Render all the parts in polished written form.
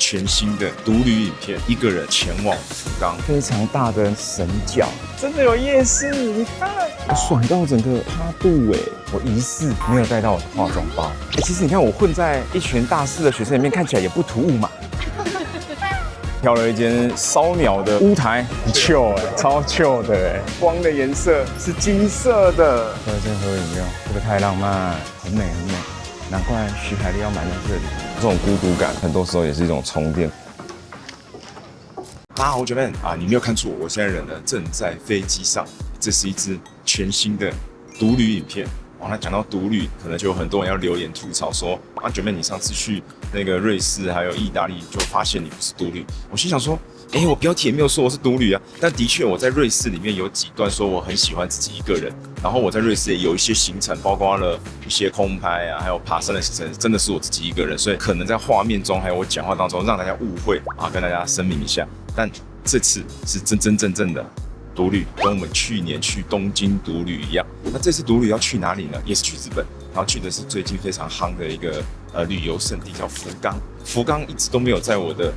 全新的独旅影片，一个人前往福冈，非常大的神角，真的有夜市，你看，我爽到整个趴肚哎！我疑似没有带到我的化妆包。其实你看我混在一群大四的学生里面，看起来也不突兀嘛。挑了一间烧鸟的屋台，很 chill 哎，超 chill 的哎，光的颜色是金色的。在这喝饮料，这个太浪漫，很美很美，难怪徐海丽要买在这里。这种孤独感，很多时候也是一种充电。大家好，我是 Man 啊，你没有看错，我现在人呢正在飞机上，这是一支全新的独旅影片。那讲到独旅，可能就有很多人要留言吐槽说啊，九妹你上次去那个瑞士还有意大利，就发现你不是独旅。我心想说，我标题也没有说我是独旅啊，但的确我在瑞士里面有几段说我很喜欢自己一个人，然后我在瑞士也有一些行程，包括了一些空拍啊，还有爬山的行程，真的是我自己一个人，所以可能在画面中还有我讲话当中让大家误会啊，跟大家声明一下。但这次是真正的独旅，跟我们去年去东京独旅一样。那这次独旅要去哪里呢？也是去日本，然后去的是最近非常夯的一个旅游胜地，叫福冈。福冈一直都没有在我的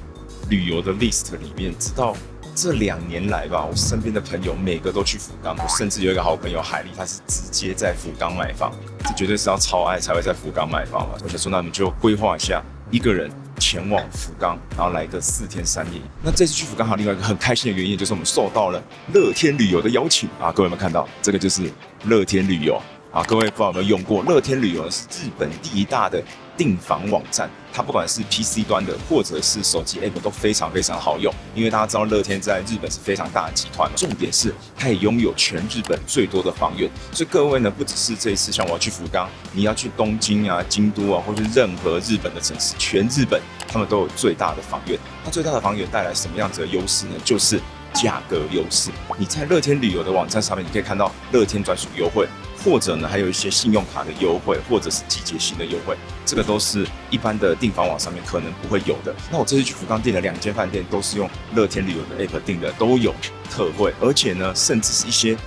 旅游的 list 里面，直到这2年来吧，我身边的朋友每个都去福冈。我甚至有一个好朋友海丽，她是直接在福冈买房，这绝对是要超爱才会在福冈买房嘛。我想说，那我们就规划一下，一个人前往福冈，然后来个4天3夜。那这次去福冈还有另外一个很开心的原因，就是我们受到了乐天旅游的邀请啊！各位有没有看到？这个就是乐天旅游啊！各位不知道有没有用过？乐天旅游是日本第1大的订房网站，它不管是 PC 端的或者是手机 App 都非常好用。因为大家知道乐天在日本是非常大的集团，重点是它也拥有全日本最多的房源。所以各位呢，不只是这一次像我要去福冈，你要去东京啊、京都啊，或是任何日本的城市，全日本他们都有最大的房源。那最大的房源带来什么样子的优势呢？就是价格优势。你在乐天旅游的网站上面，你可以看到乐天专属优惠，或者呢还有一些信用卡的优惠，或者是季节性的优惠，这个都是一般的订房网上面可能不会有的。那我这次去福冈订了2间饭店，都是用乐天旅游的 App 订的，都有特惠，而且呢，甚至是一些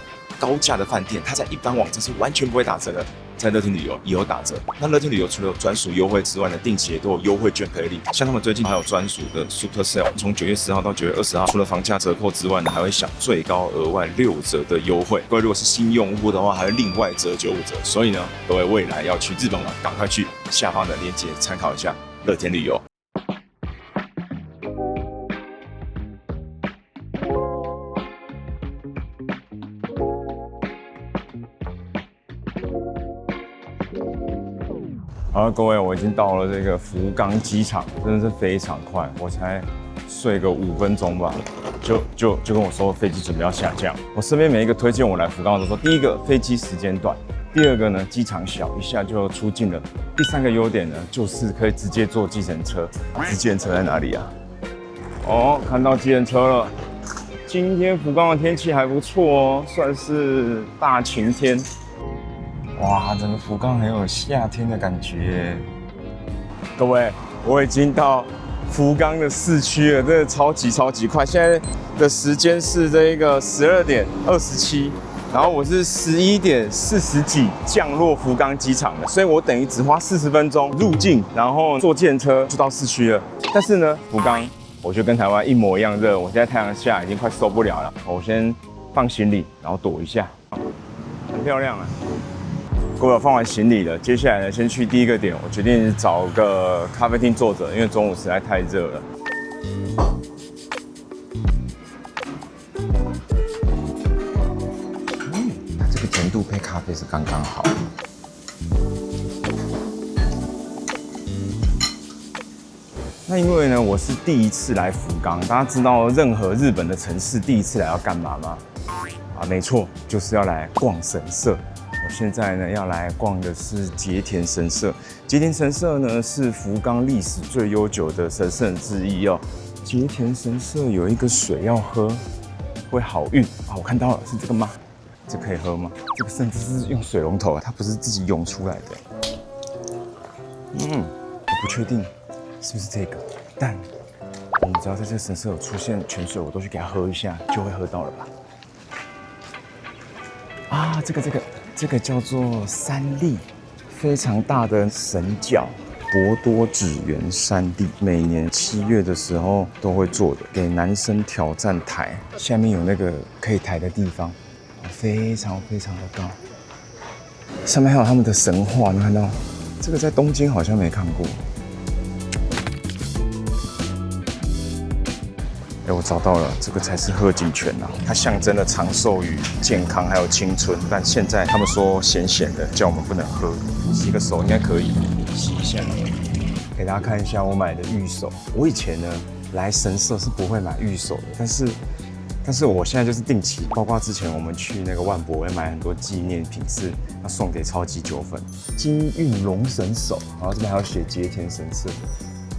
高价的饭店，它在一般网站是完全不会打折的。在乐天旅游也有打折。那乐天旅游除了有专属优惠之外呢，定期也都有优惠券可以领。像他们最近还有专属的 Super Sale， 从9月10号到9月20号，除了房价折扣之外呢，还会享最高额外6折的优惠。各位如果是新用户的话，还会另外折95折。所以呢，各位未来要去日本玩，赶快去下方的链接参考一下乐天旅游。好，各位，我已经到了这个福冈机场，真的是非常快，我才睡个5分钟吧，就跟我说飞机准备要下降。我身边每一个推荐我来福冈的都说，第一个飞机时间短，第二个呢机场小，一下就出境了。第3个优点呢就是可以直接坐计程车。计程车在哪里啊？哦，看到计程车了。今天福冈的天气还不错哦，算是大晴天。哇，整个福冈很有夏天的感觉。各位，我已经到福冈的市区了，真的超级快。现在的时间是这个12点27，然后我是11点40几降落福冈机场的，所以我等于只花40分钟入境，然后坐计程车就到市区了。但是呢，福冈我觉得跟台湾一模一样热，我现在太阳下已经快受不了了。我先放行李，然后躲一下，很漂亮啊。各位，我放完行李了，接下来呢，先去第1个点，我决定找个咖啡厅坐着，因为中午实在太热了。它这个甜度配咖啡是刚刚好。那因为呢，我是第1次来福冈，大家知道任何日本的城市第1次来要干嘛吗？啊，没错，就是要来逛神社。我现在呢要来逛的是结田神社。结田神社呢是福冈历史最悠久的神社之一哦。结田神社有一个水要喝，会好运啊！我看到了，是这个吗？这可以喝吗？这个甚至是用水龙头，它不是自己涌出来的。我不确定是不是这个，但你只要在这个神社有出现泉水，我都去给它喝一下，就会喝到了吧？啊，这个叫做三立，非常大的神角，博多指原山地，每年7月的时候都会做的，给男生挑战台。下面有那个可以抬的地方，非常非常的高。上面还有他们的神话，你看到？这个在东京好像没看过。我找到了，这个才是鹤井泉啊！它象征了长寿与健康，还有青春。但现在他们说咸咸的，叫我们不能喝。洗个手应该可以，洗一下。给大家看一下我买的御守。我以前呢来神社是不会买御守的，但是我现在就是定期，包括之前我们去那个万博，会买很多纪念品是要送给超级9分金运龙神手，然后这边还有写接天神社。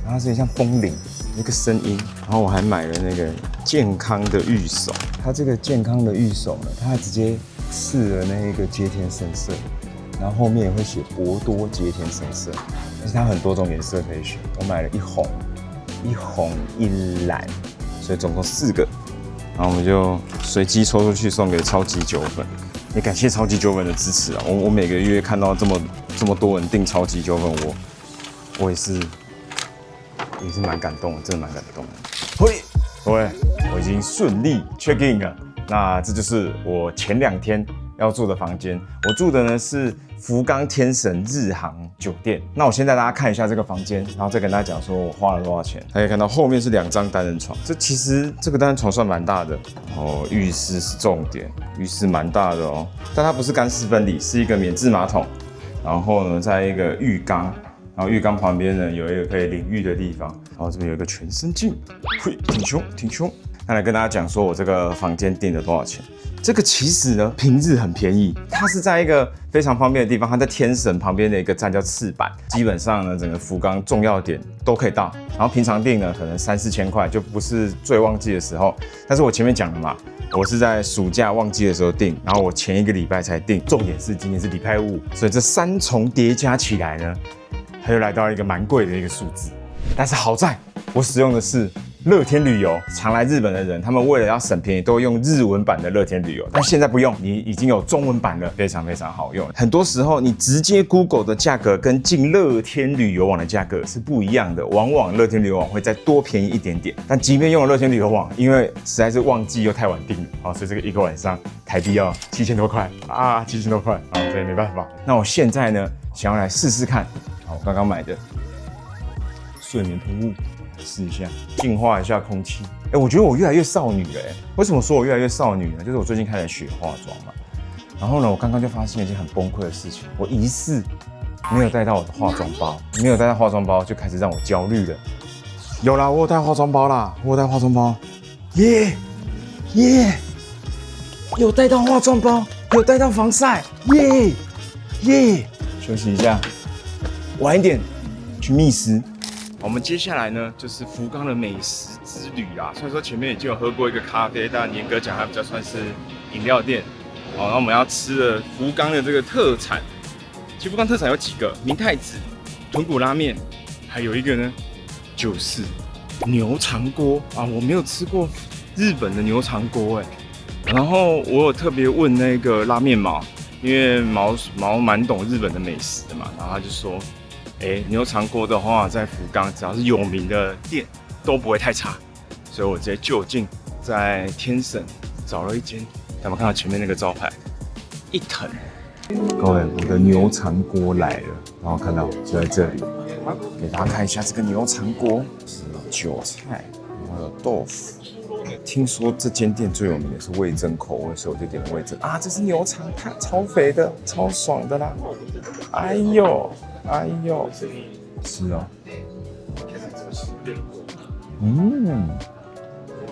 然后它是很像风铃，一个声音。然后我还买了那个健康的御守，它这个健康的御守呢，它还直接刺了那个接天神社，然后后面也会写博多接天神社，而且它很多种颜色可以选。我买了一红一蓝，所以总共4个。然后我们就随机抽出去送给超级9分，也感谢超级9分的支持啊！我每个月看到这么多人订超级9分，我也是蛮感动的，真的蛮感动的。嘿，各位，我已经顺利 check in 了。那这就是我前2天要住的房间。我住的呢是福冈天神日航酒店。那我先带大家看一下这个房间，然后再跟大家讲说我花了多少钱。大家可以看到后面是2张单人床，其实这个单人床算蛮大的。浴室是重点，浴室蛮大的哦，但它不是干湿分离，是一个免治马桶。然后呢，在一个浴缸。然后浴缸旁边呢有一个可以淋浴的地方，然后这边有一个全身镜，嘿，挺凶。那来跟大家讲说我这个房间订了多少钱。这个其实呢平日很便宜，它是在一个非常方便的地方，它在天神旁边的一个站叫赤坂，基本上呢整个福冈重要点都可以到。然后平常订呢可能3-4千块，就不是最旺季的时候。但是我前面讲了嘛，我是在暑假旺季的时候订，然后我前1个礼拜才订。重点是今天是礼拜5，所以这3重叠加起来呢。它又来到一个蛮贵的一个数字，但是好在我使用的是乐天旅游。常来日本的人，他们为了要省便宜，都会用日文版的乐天旅游，但现在不用，你已经有中文版了，非常非常好用。很多时候你直接 Google 的价格跟进乐天旅游网的价格是不一样的，往往乐天旅游网会再多便宜一点点。但即便用了乐天旅游网，因为实在是旺季又太晚订了，所以这个1个晚上台币要7000多块啊，7000多块啊，所以没办法。那我现在呢，想要来试试看。我刚刚买的睡眠喷雾，来试一下，净化一下空气。我觉得我越来越少女了。为什么说我越来越少女呢？就是我最近开始学化妆嘛。然后呢，我刚刚就发现一件很崩溃的事情，我疑似没有带到我的化妆包，没有带到化妆包就开始让我焦虑了。有啦，我有带化妆包啦，我有带化妆包，耶，有带到化妆包，有带到防晒，耶，休息一下。晚一点去觅食。我们接下来呢，就是福冈的美食之旅啦。虽然说前面已经有喝过一个咖啡，但严格讲它比较算是饮料店。那我们要吃的福冈的这个特产。其实福冈特产有几个：明太子、豚骨拉面，还有一个呢，就是牛肠锅啊。我没有吃过日本的牛肠锅然后我有特别问那个拉面毛，因为毛蛮懂日本的美食的嘛，然后他就说。牛肠锅的话，在福冈只要是有名的店都不会太差，所以我直接就近在天神找了一间。有没有看到前面那个招牌？一藤。各位，我的牛肠锅来了，然后看到就在这里，给大家看一下这个牛肠锅，是韭菜，然后有豆腐。听说这间店最有名的是味噌口味，所以我就点了味噌啊。这是牛肠，看超肥的，超爽的啦！哎呦！吃哦，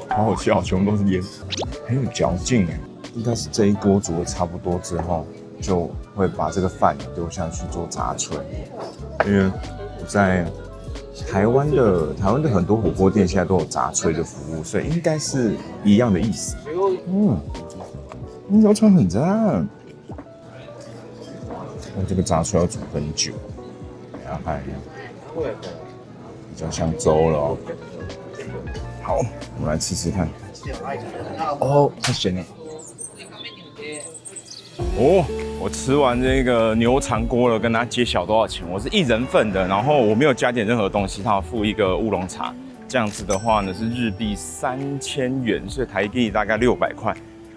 好好笑，全部都是烟，很有嚼劲哎。应该是这一锅煮的差不多之后，就会把这个饭丢下去做杂炊。因为我在台湾的很多火锅店现在都有杂炊的服务，所以应该是一样的意思。牛肠很赞。这个炸出来要煮很久，给大家看一下，比较像粥了哦。好，我们来吃吃看。太咸了。我我吃完这个牛肠锅了，跟他揭晓多少钱？我是1人份的，然后我没有加点任何东西，他要付一个乌龙茶。这样子的话呢是日币3000元，所以台币大概600块，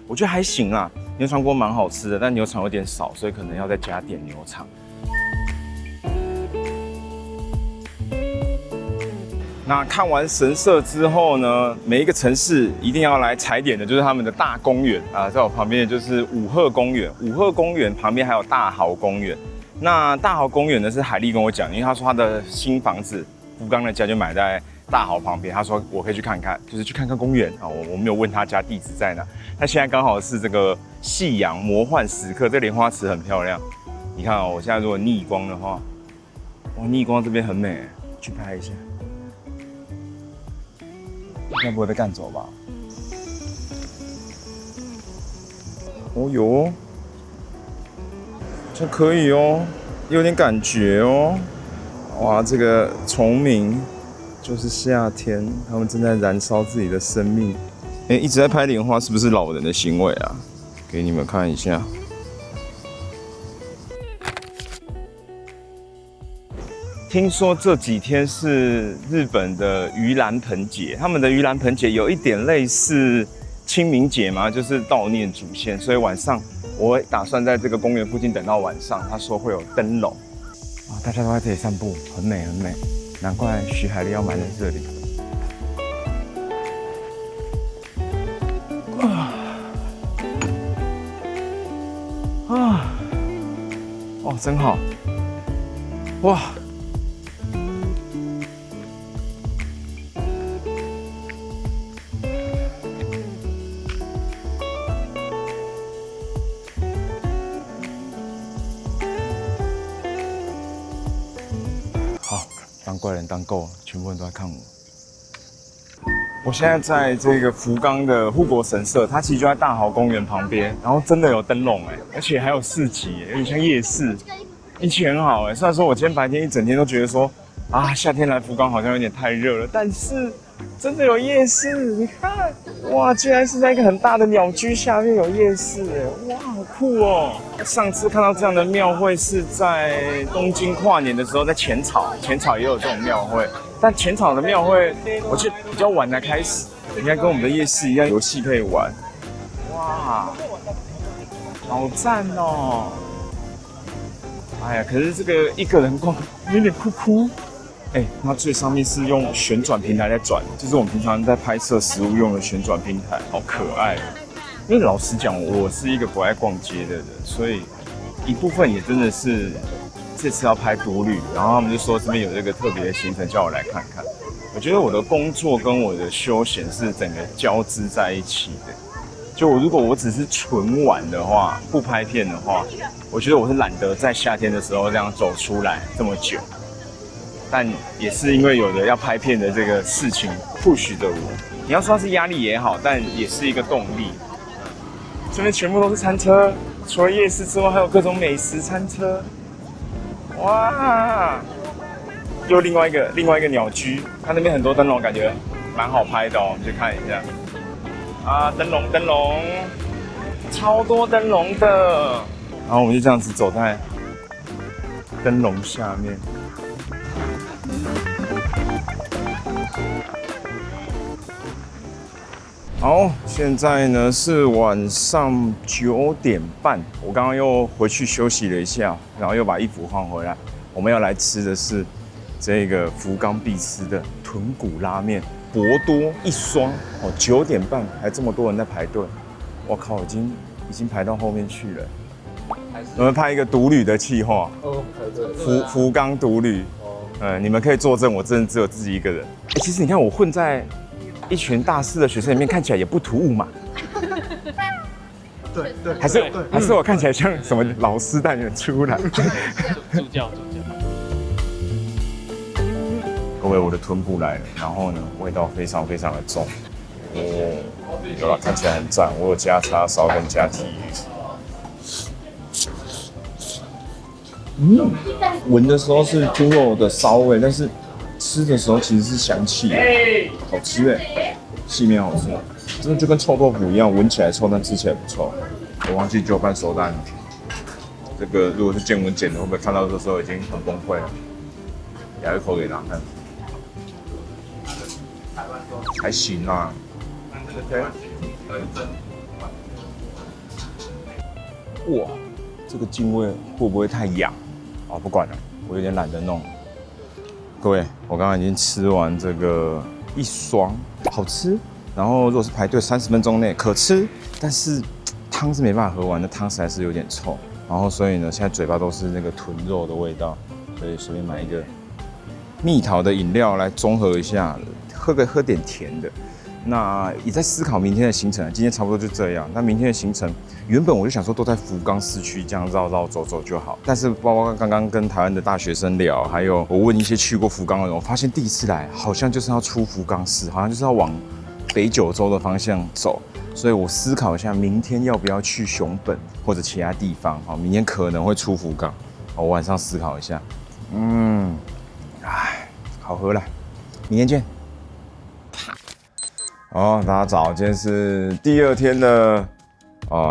我觉得还行啦。牛肠锅蛮好吃的，但牛肠有点少，所以可能要再加点牛肠。那看完神社之后呢，每一个城市一定要来踩点的就是他们的大公园啊，在我旁边的就是五鹤公园。五鹤公园旁边还有大豪公园。那大豪公园呢是海丽跟我讲，因为他说他的新房子福冈的家就买在大豪旁边，他说我可以去看看，就是去看看公园啊。我没有问他家地址在哪。那现在刚好是这个夕阳魔幻时刻，这莲花池很漂亮。你看哦，我现在如果逆光的话，哇，逆光这边很美，去拍一下。应该不会被干走吧？哦哟，这可以哦，有点感觉哦。哇，这个虫鸣就是夏天，他们正在燃烧自己的生命。一直在拍莲花，是不是老人的行为啊？给你们看一下。听说这几天是日本的盂兰盆节，他们的盂兰盆节有一点类似清明节嘛，就是悼念祖先，所以晚上我打算在这个公园附近等到晚上。他说会有灯笼，啊，大家都在这里散步，很美很美，难怪徐海丽要买在这里。哦，真好，哇！好，当怪人当够了，全部人都在看我。我现在在这个福冈的护国神社，它其实就在大豪公园旁边，然后真的有灯笼而且还有市集有点像夜市，运气很好虽然说我今天白天一整天都觉得说啊，夏天来福冈好像有点太热了，但是真的有夜市，你看，哇，竟然是在一个很大的鸟居下面有夜市哇，好酷哦！上次看到这样的庙会是在东京跨年的时候，在浅草也有这种庙会。但浅草的庙会，我记得比较晚才开始，应该跟我们的夜市一样，游戏可以玩。哇，好赞哦！哎呀，可是这个一个人逛有点酷酷。它最上面是用旋转平台在转，就是我们平常在拍摄食物用的旋转平台，好可爱。因为老实讲，我是一个不爱逛街的人，所以一部分也真的是。这次要拍独旅，然后他们就说这边有这个特别的行程，叫我来看看。我觉得我的工作跟我的休闲是整个交织在一起的。就如果我只是纯玩的话，不拍片的话，我觉得我是懒得在夏天的时候这样走出来这么久。但也是因为有了要拍片的这个事情 push 着我。你要说它是压力也好，但也是一个动力。这边全部都是餐车，除了夜市之外，还有各种美食餐车。哇，又另外一个鸟居，它那边很多灯笼，感觉蛮好拍的哦，我们去看一下。啊，灯笼，超多灯笼的。然后我们就这样子走在灯笼下面。好，现在呢是晚上9点半，我刚刚又回去休息了一下，然后又把衣服换回来。我们要来吃的是这个福冈必吃的豚骨拉面，博多一双哦，9点半还这么多人在排队，我靠，已经排到后面去了。我们拍一个独旅的企划，福冈独旅，你们可以作证，我真的只有自己一个人。其实你看我混在一群大四的学生里面，看起来也不突兀嘛。对，还是我看起来像什么老师带你们出来？助教。各位，我的豚骨来了，然后呢，味道非常非常的重。有了，看起来很赞。我有加叉烧跟加鲫鱼。闻的时候是猪肉的骚味，但是吃的时候其实是香气的，好吃细面好吃，真的就跟臭豆腐一样，闻起来臭，但吃起来不臭。我忘记9瓣熟蛋了，这个如果是见闻剪的，会不会看到的时候已经很崩溃了？咬一口给他看，还行啊。哇，这个劲味会不会太痒？哦，不管了，我有点懒得弄。各位，我刚刚已经吃完这个一双，好吃。然后如果是排队30分钟内可吃，但是汤是没办法喝完，那汤实在是有点臭。然后所以呢，现在嘴巴都是那个豚肉的味道，所以随便买一个蜜桃的饮料来中和一下，喝点甜的。那也在思考明天的行程，今天差不多就这样。那明天的行程，原本我就想说都在福冈市区这样绕绕走走就好，但是包括刚刚跟台湾的大学生聊，还有我问一些去过福冈的人，我发现第一次来好像就是要出福冈市，好像就是要往北九州的方向走，所以我思考一下，明天要不要去熊本或者其他地方？好，明天可能会出福冈，我晚上思考一下。好喝了，明天见。大家早，今天是第2天的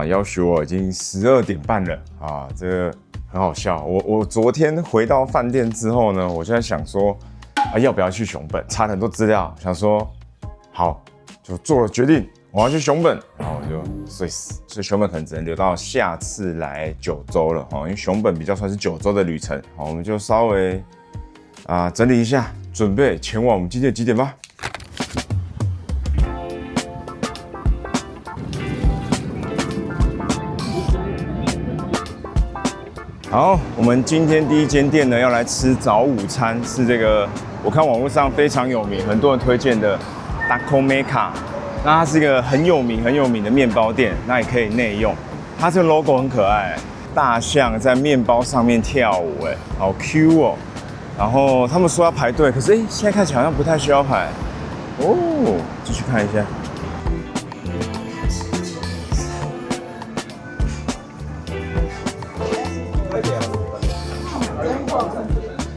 要求我已经12点半了啊，这个很好笑。我昨天回到饭店之后呢，我现在想说要不要去熊本，查了很多资料，想说好就做了决定，我要去熊本，然后我就睡死。所以熊本可能只能留到下次来九州了因为熊本比较算是九州的旅程。好，我们就稍微整理一下，准备前往我们今天的几点吧。好，我们今天第一间店呢要来吃早午餐，是这个我看网络上非常有名，很多人推荐的 Dakomeka。那它是一个很有名的面包店，那也可以内用。它这个 logo 很可爱，大象在面包上面跳舞，好 Q 哦。然后他们说要排队，可是现在看起来好像不太需要排。继续看一下。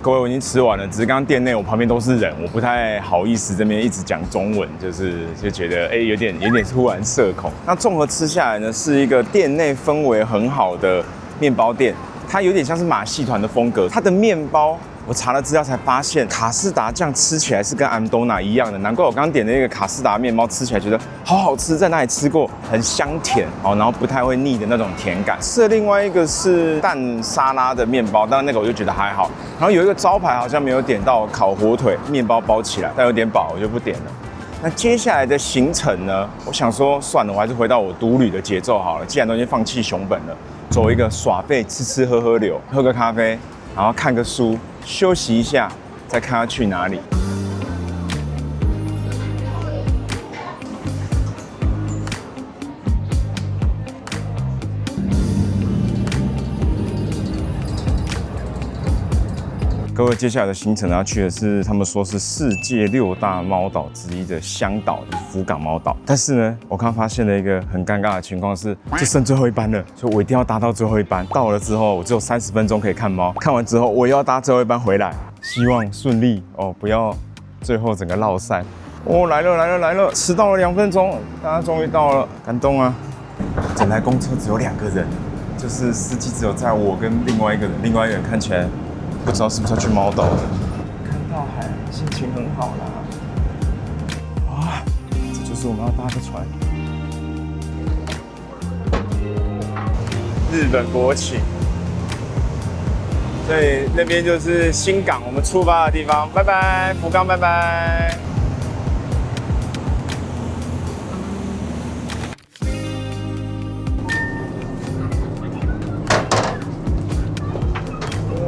各位，我已经吃完了，只是刚刚店内我旁边都是人，我不太好意思这边一直讲中文，就觉得有点突然社恐。那综合吃下来呢，是一个店内氛围很好的面包店，它有点像是马戏团的风格。它的面包我查了资料才发现，卡士达酱吃起来是跟安东娜一样的，难怪我刚刚点的那个卡士达面包吃起来觉得好好吃，在哪里吃过，很香甜然后不太会腻的那种甜感。吃的另外一个是蛋沙拉的面包，但是那个我就觉得还好。然后有一个招牌好像没有点到烤火腿，面包包起来，但有点饱，我就不点了。那接下来的行程呢？我想说算了，我还是回到我独旅的节奏好了。既然都已经放弃熊本了，走一个耍废吃喝流，喝个咖啡，然后看个书，休息一下，再看要去哪里。各位，接下来的行程要去的是，他们说是世界6大猫岛之一的香岛，就是福冈猫岛。但是呢，我刚发现了一个很尴尬的情况是，就剩最后一班了，所以我一定要搭到最后一班。到了之后，我只有30分钟可以看猫，看完之后我又要搭最后一班回来，希望顺利不要最后整个落赛。来了，迟到了2分钟，大家终于到了，感动啊！整台公车只有2个人，就是司机只有载我跟另外一个人，另外一个人看起来不知道是不是要去猫岛的。看到海，心情很好啦。这就是我们要搭的船。日本国旗，所以那边就是新港，我们出发的地方。拜拜，福冈，拜拜。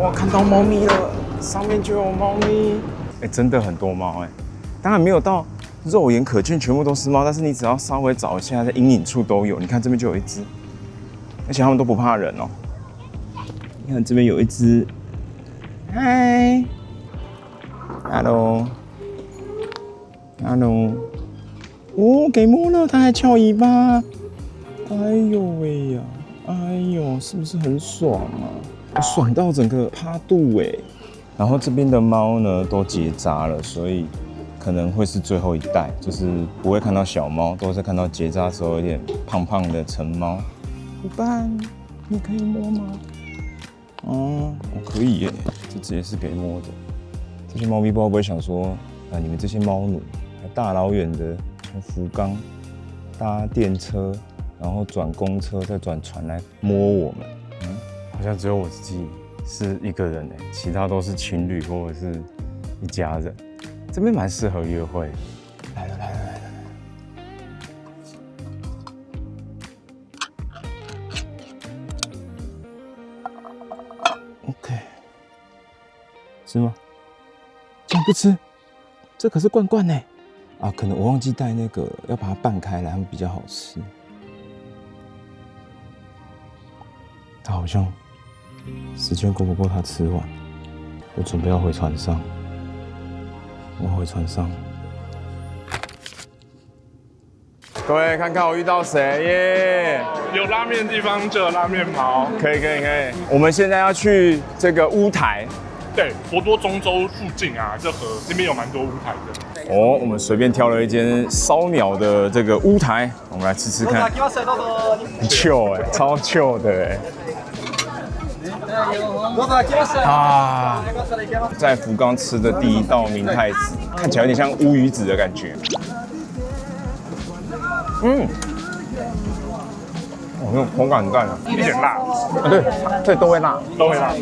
哇，看到猫咪了，上面就有猫咪。真的很多猫当然没有到肉眼可见全部都是猫，但是你只要稍微找一下，在阴影处都有。你看这边就有一只，而且它们都不怕人哦。你看这边有一只，嗨 ，hello， 给摸了，它还翘尾巴。哎呦喂呀，是不是很爽啊？爽到整个趴肚然后这边的猫呢都结扎了，所以可能会是最后一代，就是不会看到小猫，都是看到结扎的时候有点胖胖的成猫。伙伴，你可以摸吗？哦，可以耶，这只也是可以摸的。这些猫咪不知道会不会想说，你们这些猫奴还大老远的从福冈搭电车，然后转公车，再转船来摸我们。好像只有我自己是一个人其他都是情侣或者是一家人。这边蛮适合约会。来了。OK， 吃吗？竟然不吃，这可是罐罐呢。可能我忘记带那个，要把它拌开来，它们比较好吃。它好像时间够不够它吃完？我准备要回船上。我回船上。各位看看我遇到谁耶！有拉面的地方就有拉面毛。可以。我们现在要去这个乌台。对，博多中州附近啊，这河那边有蛮多乌台的。我们随便挑了一间烧鸟的这个乌台，我们来吃吃看。很 chill 超 chill 的在福冈吃的第一道明太子，看起来有点像乌鱼子的感觉。那种口感很淡一点辣。对，都会辣。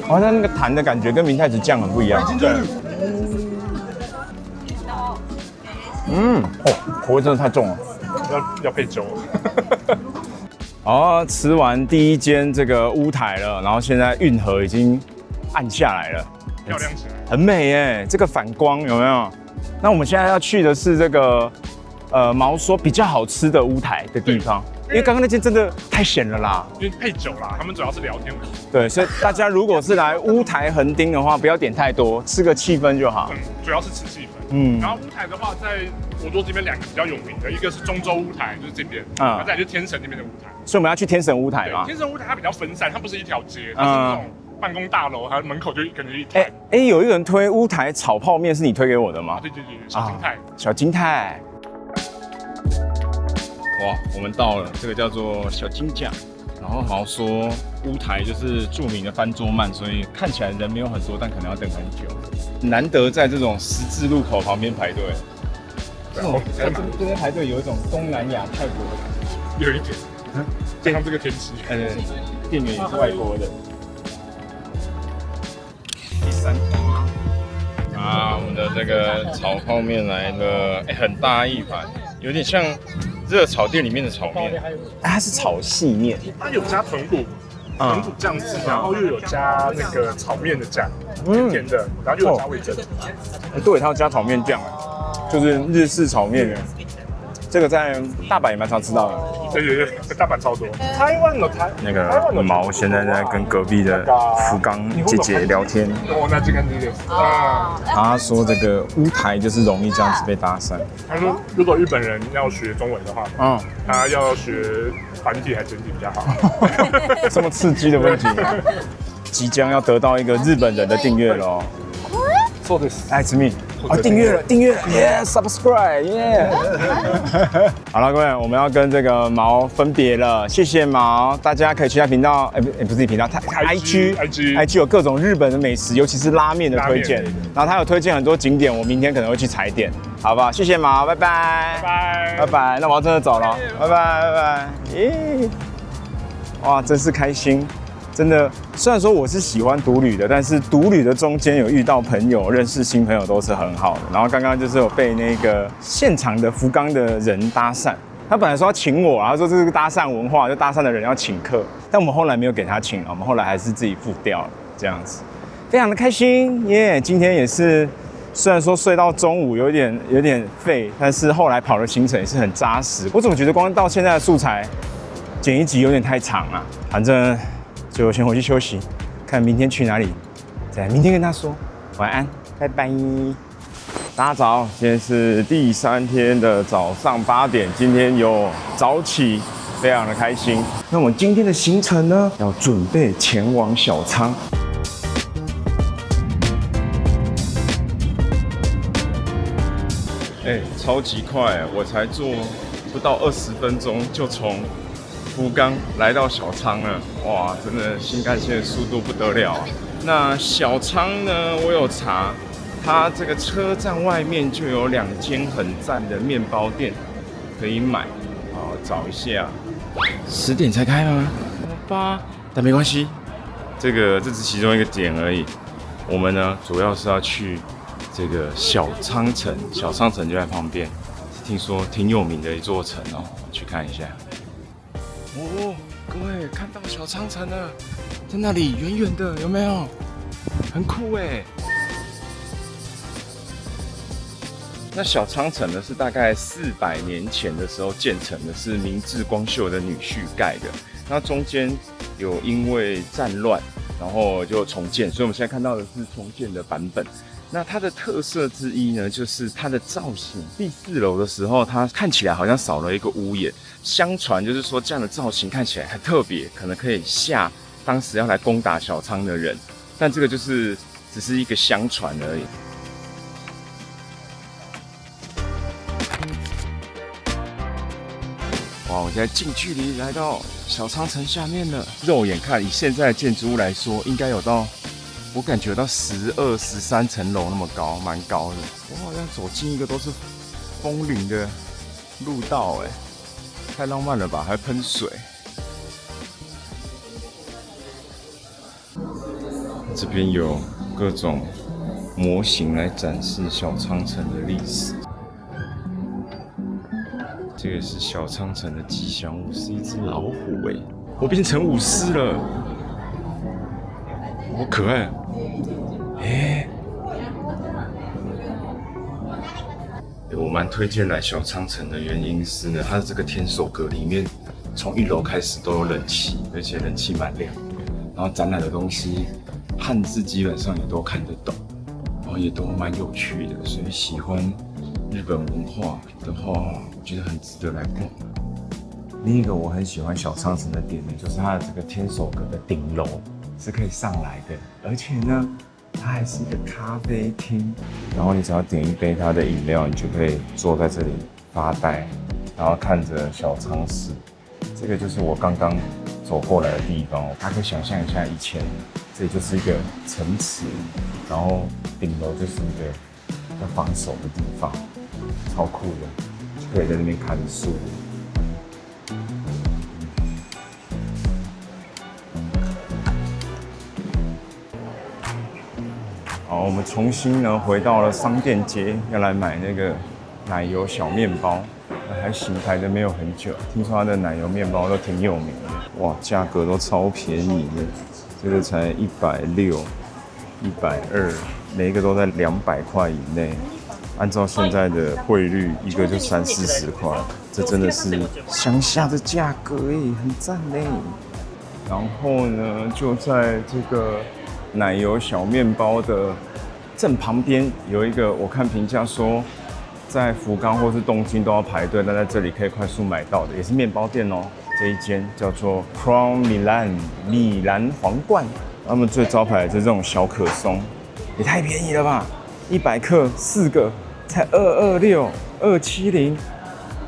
好像那个弹的感觉跟明太子酱很不一样。对。口味真的太重了。要配酒。吃完第一间这个乌台了，然后现在运河已经暗下来了，漂亮起来，很美耶！这个反光有没有？那我们现在要去的是这个毛说比较好吃的乌台的地方，因为刚刚那间真的太咸了啦。因为配酒啦，他们主要是聊天为主。对，所以大家如果是来乌台横丁的话，不要点太多，吃个气氛就好。主要是吃气氛。然后乌台的话，在博多这边两个比较有名的，一个是中州乌台，就是这边，再来就是天神那边的乌台。所以我们要去天神乌台吗？天神乌台它比较分散，它不是一条街，它是那种办公大楼，它门口就可能一台。有一个人推乌台炒泡面，是你推给我的吗？对，小金泰。小金泰。哇，我们到了，这个叫做小金酱。然后毛说乌台就是著名的翻桌鳗，所以看起来人没有很多，但可能要等很久。难得在这种十字路口旁边排队。这边排队有一种东南亚泰国的感觉。有一点。加上这个天气。店员也是外国的。第三通我们的这个炒泡面来了，很大一盘，有点像热炒店里面的炒面。它是炒细面，它有加豚骨酱汁，然后又有加那个炒面的酱，甜的，然后又有加味噌。对，它要加炒面酱就是日式炒面。这个在大阪也蛮常吃到的。对，大阪超多。台湾的那个毛现在在跟隔壁的福冈姐姐聊天。那这个他说这个乌台就是容易这样子被搭讪。他说如果日本人要学中文的话，他要学繁体还是简体比较好。这么刺激的问题，即将要得到一个日本人的订阅喽。そうです。It's me。订阅了耶 ，subscribe 耶。好了，各位，我们要跟这个毛分别了，谢谢毛，大家可以去他频道，不是频道，他 IG 有各种日本的美食，尤其是拉面的推荐，然后他有推荐很多景点，我明天可能会去踩点，好不好？谢谢毛，拜拜，那毛真的走了，拜拜，耶，哇，真是开心。真的，虽然说我是喜欢独旅的，但是独旅的中间有遇到朋友、认识新朋友都是很好的。然后刚刚就是有被那个现场的福冈的人搭讪，他本来说要请我，他说这是个搭讪文化，就搭讪的人要请客，但我们后来没有给他请了，我们后来还是自己付掉了，这样子，非常的开心耶！今天也是，虽然说睡到中午有点废，但是后来跑的行程也是很扎实。我怎么觉得光到现在的素材剪一集有点太长了，反正。就先回去休息，看明天去哪里，再明天跟他说晚安，拜拜。大家早，今天是第3天的早上8点，今天有早起，非常的开心。那我们今天的行程呢，要准备前往小仓。超级快，我才坐不到20分钟就从福冈来到小仓了，哇，真的新干线的速度不得了啊！那小仓呢，我有查，它这个车站外面就有2间很赞的面包店可以买。好，找一下，10点才开吗？8，但没关系，这只是其中一个点而已。我们呢，主要是要去这个小仓城，小仓城就在旁边，听说挺有名的一座城哦，去看一下。哦，各位看到小仓城了，在那里远远的，有没有？很酷哎。那小仓城呢，是大概400年前的时候建成的，是明治光秀的女婿盖的。那中间有因为战乱，然后就重建，所以我们现在看到的是重建的版本。那它的特色之一呢，就是它的造型。第4楼的时候，它看起来好像少了一个屋檐。相传就是说这样的造型看起来很特别，可能可以吓当时要来攻打小仓的人。但这个就是只是一个相传而已。哇！我现在近距离来到小仓城下面了。肉眼看，以现在的建筑物来说，应该有到，我感觉有到12、13层楼那么高，蛮高的。我好像走进一个都是风铃的路道，哎，太浪漫了吧！还喷水。这边有各种模型来展示小仓城的历史。这个是小仓城的吉祥物，是一只老虎哎！我变成武士了，好可爱！哎，我蛮推荐来小仓城的原因是呢，它的这个天守阁里面，从1楼开始都有冷气，而且冷气蛮凉。然后展览的东西，汉字基本上也都看得懂，然后也都蛮有趣的，所以喜欢日本文化的话，我觉得很值得来逛。另一个我很喜欢小仓城的点呢，就是它的这个天守阁的顶楼是可以上来的，而且呢，它还是一个咖啡厅。然后你只要点一杯它的饮料，你就可以坐在这里发呆，然后看着小仓市。这个就是我刚刚走过来的地方，大家可以想象一下，以前这里就是一个城池，然后顶楼就是一个要防守的地方，超酷的，就可以在那边看书。好，我们重新呢回到了商店街，要来买那个奶油小面包。还行，排的没有很久。听说它的奶油面包都挺有名的，哇，价格都超便宜的，这个才160、120，每一个都在200块以内。按照现在的汇率，一个就30、40块，这真的是乡下的价格耶，很赞嘞。然后呢，就在这个奶油小面包的正旁边有一个，我看评价说，在福冈或是东京都要排队，但在这里可以快速买到的，也是面包店哦。这一间叫做 Crown Milan 米兰皇冠，他们最招牌的就是这种小可颂，也太便宜了吧！100克4个才226、270，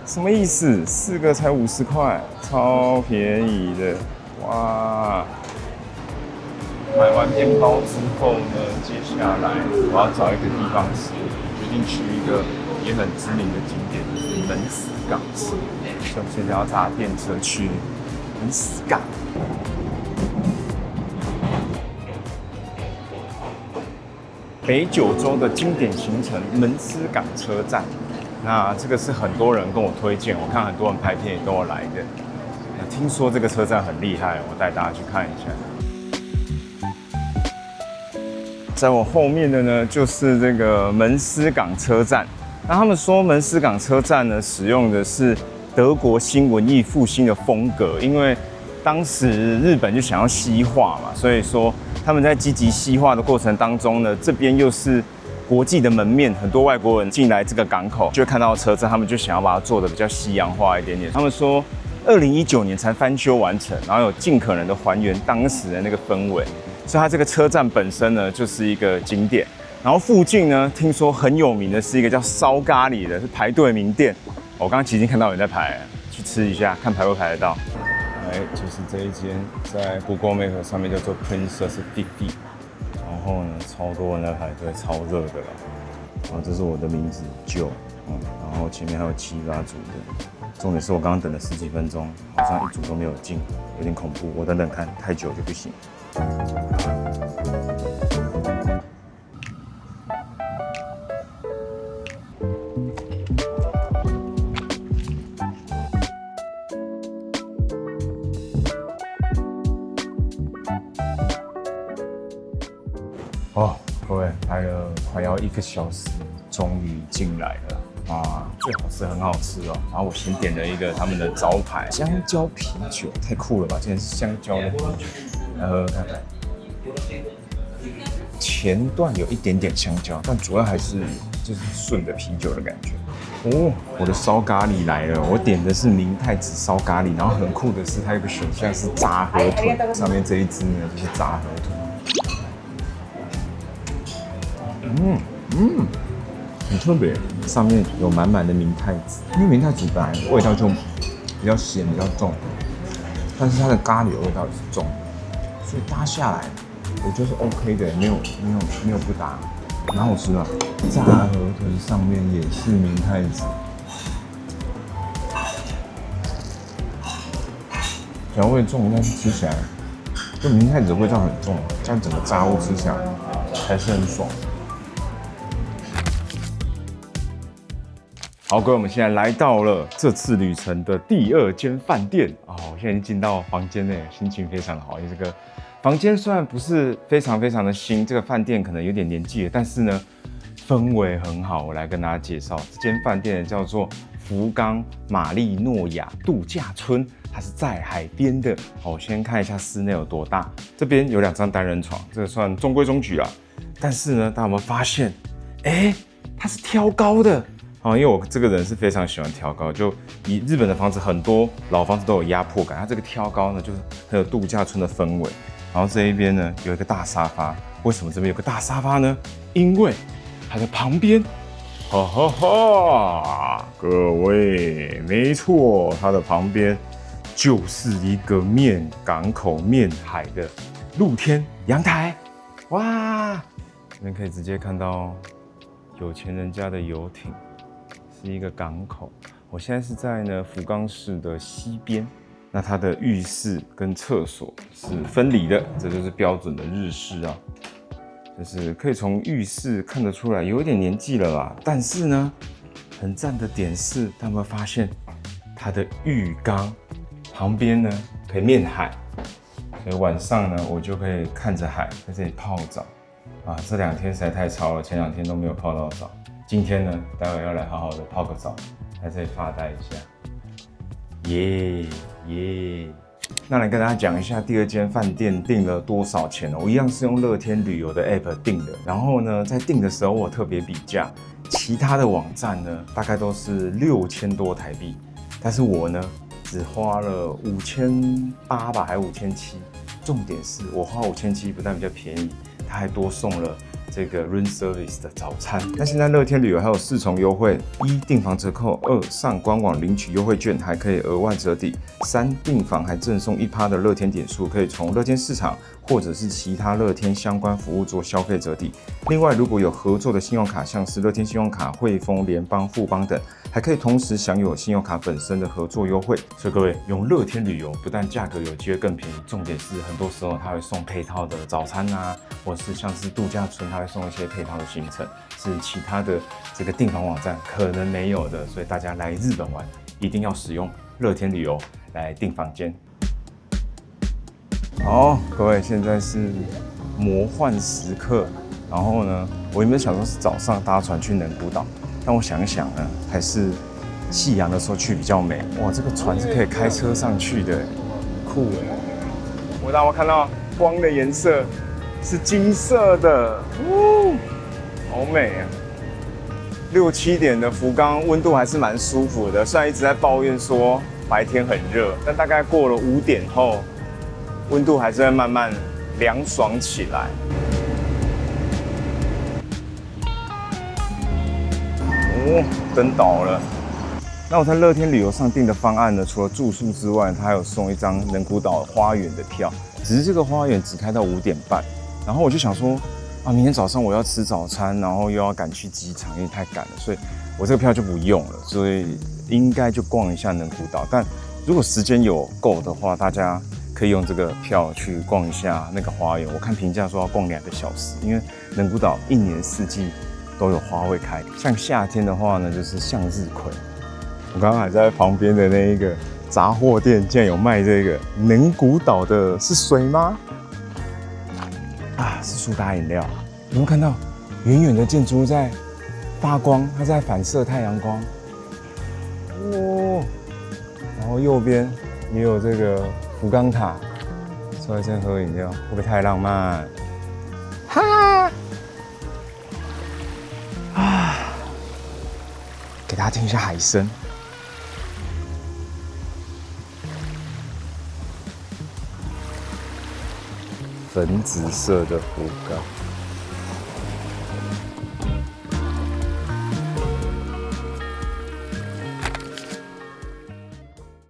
什么意思？4个才50块，超便宜的，哇！买完面包之后呢，接下来我要找一个地方吃，决定去一个也很知名的景点，就是门司港吃。所以我们现在要搭电车去门司港。北九州的经典行程门司港车站，那这个是很多人跟我推荐，我看很多人拍片也都有来的。那听说这个车站很厉害，我带大家去看一下。在我后面的呢，就是这个门司港车站。那他们说门司港车站呢，使用的是德国新文艺复兴的风格，因为当时日本就想要西化嘛，所以说他们在积极西化的过程当中呢，这边又是国际的门面，很多外国人进来这个港口就会看到车站，他们就想要把它做得比较西洋化一点点。他们说，2019年才翻修完成，然后有尽可能的还原当时的那个氛围。所以它这个车站本身呢，就是一个景点。然后附近呢，听说很有名的是一个叫烧咖喱的，是排队名店。我刚刚其实已经看到有人在排，去吃一下，看排不排得到。就是这一间，在 Google Map 上面叫做 Princess Fifi， 然后呢，超多人在排队，超热的啦。然后这是我的名字 Joe， 然后前面还有7、8组的。重点是我刚刚等了10几分钟，好像一组都没有进，有点恐怖。我等等看，太久就不行。哦，各位排了快要1个小时，终于进来了。最好是很好吃哦。然后我先点了一个他们的招牌香蕉啤酒，太酷了吧！竟然是香蕉的啤酒，来喝喝看。前段有一点点香蕉，但主要还是就是顺的啤酒的感觉。哦，我的烧咖喱来了，我点的是明太子烧咖喱，然后很酷的是它有个选项是炸河豚，上面这一只呢就是炸河豚。很特别，上面有满满的明太子，因为明太子本来味道就比较咸、比较重，但是它的咖喱的味道也是重的，所以搭下来我觉得是 OK 的，没有不搭，蛮好吃的。炸河豚上面也是明太子，调味重，但是吃起来就明太子的味道很重，这样整个炸物吃起来还是很爽。好，各位，我们现在来到了这次旅程的第2间饭店啊！我现在已经进到房间内，心情非常好。因为这个房间虽然不是非常的新，这个饭店可能有点年纪了，但是呢，氛围很好。我来跟大家介绍，这间饭店叫做福冈玛丽诺亚度假村，它是在海边的。好，我先看一下室内有多大。这边有2张单人床，这个算中规中矩啦。但是呢，大家有没有发现，它是挑高的。因为我这个人是非常喜欢挑高，就以日本的房子很多老房子都有压迫感，它这个挑高呢就是很有度假村的氛围。然后这一边呢有一个大沙发，为什么这边有个大沙发呢？因为它的旁边，各位，没错，它的旁边就是一个面港口面海的露天阳台，哇，这边可以直接看到有钱人家的游艇。是一个港口，我现在是在福冈市的西边。那它的浴室跟厕所是分离的，这就是标准的日式啊。就是可以从浴室看得出来，有一点年纪了啦。但是呢，很赞的点是，大家有没有发现它的浴缸旁边呢可以面海，所以晚上呢我就可以看着海，在这里泡澡啊。这2天实在太超了，前2天都没有泡到澡。今天呢，待会要来好好的泡个澡，在这里发呆一下，耶！那来跟大家讲一下第2间饭店订了多少钱呢？我一样是用乐天旅游的 app 订的，然后呢，在订的时候我特别比价，其他的网站呢大概都是6000多台币，但是我呢只花了5800吧，还5700。重点是我花5700不但比较便宜，它还多送了这个 room service 的早餐。那现在乐天旅游还有4重优惠：1订房折扣，2上官网领取优惠券还可以额外折抵，3订房还赠送1%的乐天点数，可以从乐天市场或者是其他乐天相关服务做消费折抵。另外，如果有合作的信用卡，像是乐天信用卡、汇丰、联邦、富邦等，还可以同时享有信用卡本身的合作优惠。所以各位用乐天旅游，不但价格有机会更便宜，重点是很多时候它会送配套的早餐啊，或者是像是度假村，它会送一些配套的行程，是其他的这个订房网站可能没有的。所以大家来日本玩，一定要使用乐天旅游来订房间。好，各位，现在是魔幻时刻。然后呢，我原本想说是早上搭船去能古岛，但我想一想呢，还是夕阳的时候去比较美。哇，这个船是可以开车上去的，酷耶！大家有看到光的颜色是金色的，好美啊！6、7点的福冈温度还是蛮舒服的，虽然一直在抱怨说白天很热，但大概过了5点后，温度还是会慢慢凉爽起来。灯倒了。那我在乐天旅游上订的方案呢，除了住宿之外，它还有送一张能古岛花园的票，只是这个花园只开到5点半。然后我就想说，啊，明天早上我要吃早餐，然后又要赶去机场，因为太赶了，所以我这个票就不用了，所以应该就逛一下能古岛。但如果时间有够的话，大家可以用这个票去逛一下那个花园。我看评价说要逛2个小时，因为能古岛1年4季都有花会开。像夏天的话呢，就是向日葵。我刚刚还在旁边的那一个杂货店，竟然有卖这个能古岛的，是水吗？啊，是苏打饮料。有没有看到远远的建筑物在发光？它在反射太阳光。哦，然后右边也有这个福冈塔，坐在这喝饮料，会不会太浪漫？哈！啊！给大家听一下海声。粉紫色的福冈。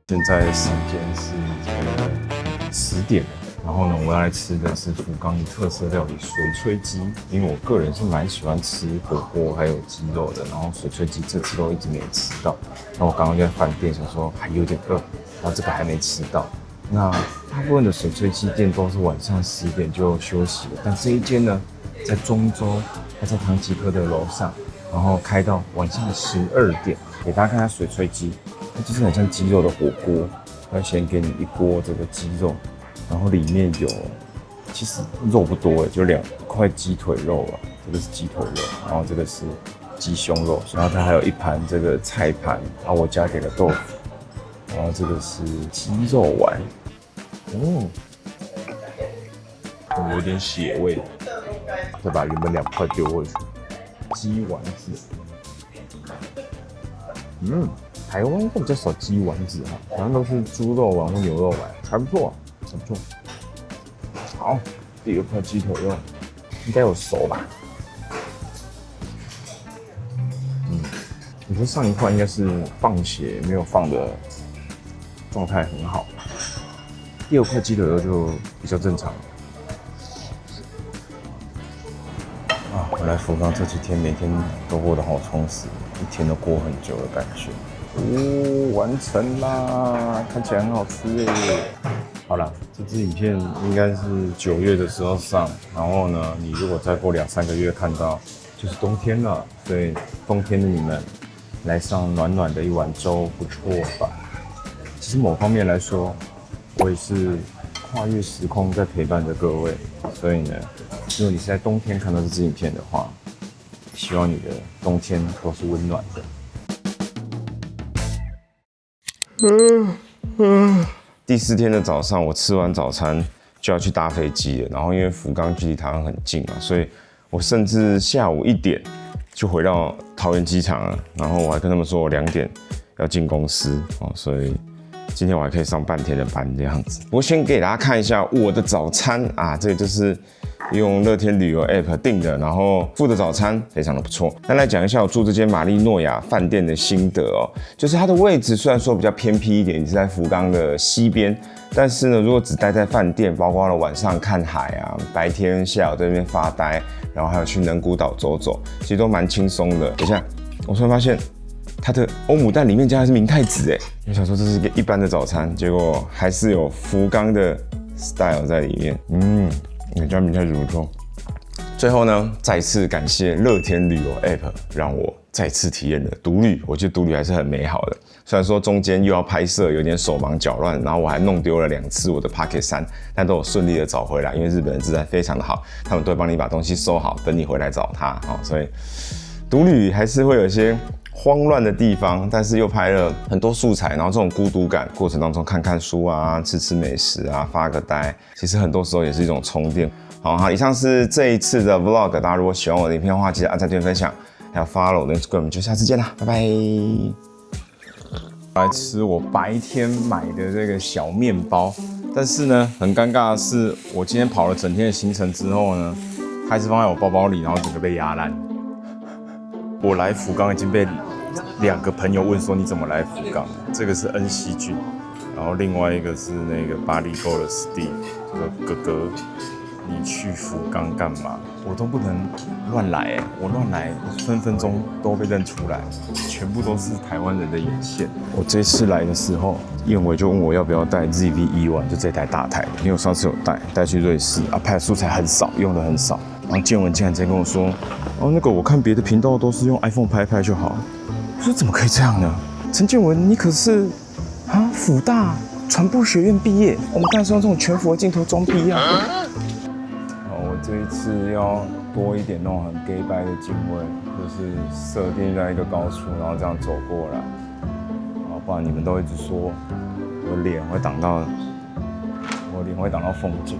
现在时间是10点，然后呢，我要来吃的是福冈的特色料理水炊鸡，因为我个人是蛮喜欢吃火锅还有鸡肉的，然后水炊鸡这次都一直没吃到。那我刚刚就在饭店想说还有点饿，然后这个还没吃到。那大部分的水炊鸡店都是晚上10点就休息了，但这一间呢，在中州，它在唐吉诃德楼上，然后开到晚上12点。给大家看一下水炊鸡，它就是很像鸡肉的火锅，它先给你一锅这个鸡肉，然后里面有，其实肉不多就2块鸡腿肉啊，这个是鸡腿肉，然后这个是鸡胸肉，然后它还有一盘这个菜盘，然后我加给了豆腐。然后这个是鸡肉丸，有点血味，再把原本2块丢过去。鸡丸子，台湾应该比较少鸡丸子哈，好像都是猪肉丸或牛肉丸，还不错，还不错。好，第2块鸡腿肉应该有熟吧？你说上一块应该是放血没有放的。状态很好，第2块鸡腿肉就比较正常啊。我来福冈这几天，每天都过得好充实，一天都过很久的感觉。完成啦，看起来很好吃耶。好了，这支影片应该是9月的时候上，然后呢，你如果再过2-3个月看到，就是冬天了。所以冬天的你们来上暖暖的一碗粥，不错吧？其实某方面来说，我也是跨越时空在陪伴着各位，所以呢，如果你是在冬天看到这支影片的话，希望你的冬天都是温暖的。第4天的早上，我吃完早餐就要去搭飞机了，然后因为福冈距离台湾很近嘛，所以我甚至下午1点就回到桃园机场了，然后我还跟他们说我2点要进公司哦，所以今天我还可以上半天的班这样子。不过先给大家看一下我的早餐啊，这个就是用乐天旅游 App 订的，然后付的早餐非常的不错。那来讲一下我住这间玛丽诺亚饭店的心得哦，就是它的位置虽然说比较偏僻一点，你是在福冈的西边，但是呢，如果只待在饭店，包括了晚上看海啊，白天下午在那边发呆，然后还有去能古岛走走，其实都蛮轻松的。等一下，我突然发现它的欧姆蛋里面加的是明太子哎，我想说这是一个一般的早餐，结果还是有福冈的 style 在里面。你家明太子不错。最后呢，再次感谢乐天旅游 App， 让我再次体验了独旅。我觉得独旅还是很美好的，虽然说中间又要拍摄，有点手忙脚乱，然后我还弄丢了2次我的 Pocket 3，但都有顺利的找回来，因为日本人自然非常的好，他们都会帮你把东西收好，等你回来找他。所以独旅还是会有一些慌乱的地方，但是又拍了很多素材，然后这种孤独感过程当中看看书啊，吃吃美食啊，发个呆，其实很多时候也是一种充电。好，以上是这一次的 Vlog， 大家如果喜欢我的影片的话，记得按赞、订阅、分享，还有 follow 我的 Instagram， 我们就下次见啦，拜拜。来吃我白天买的这个小面包，但是呢，很尴尬的是，我今天跑了整天的行程之后呢，还是放在我包包里，然后整个被压烂。我来福冈已经被2个朋友问说你怎么来福冈？这个是恩熙俊，然后另外一个是那个巴黎沟的 Steve， 就说哥哥，你去福冈干嘛？我都不能乱来我乱来分分钟都被认出来，全部都是台湾人的眼线。我这次来的时候，燕伟就问我要不要带 ZV-E1，就这台大台的，因为我上次有带去瑞士拍的素材很少，用的很少。然后建文竟然直接跟我说，哦，那个我看别的频道都是用 iPhone 拍就好。我说怎么可以这样呢？陈建文，你可是辅大传播学院毕业，我们当然是用这种全幅的镜头装逼啊。我这一次要多一点那种很 gay 白的镜位，就是设定在一个高处，然后这样走过来，不然你们都一直说我脸会挡到风景。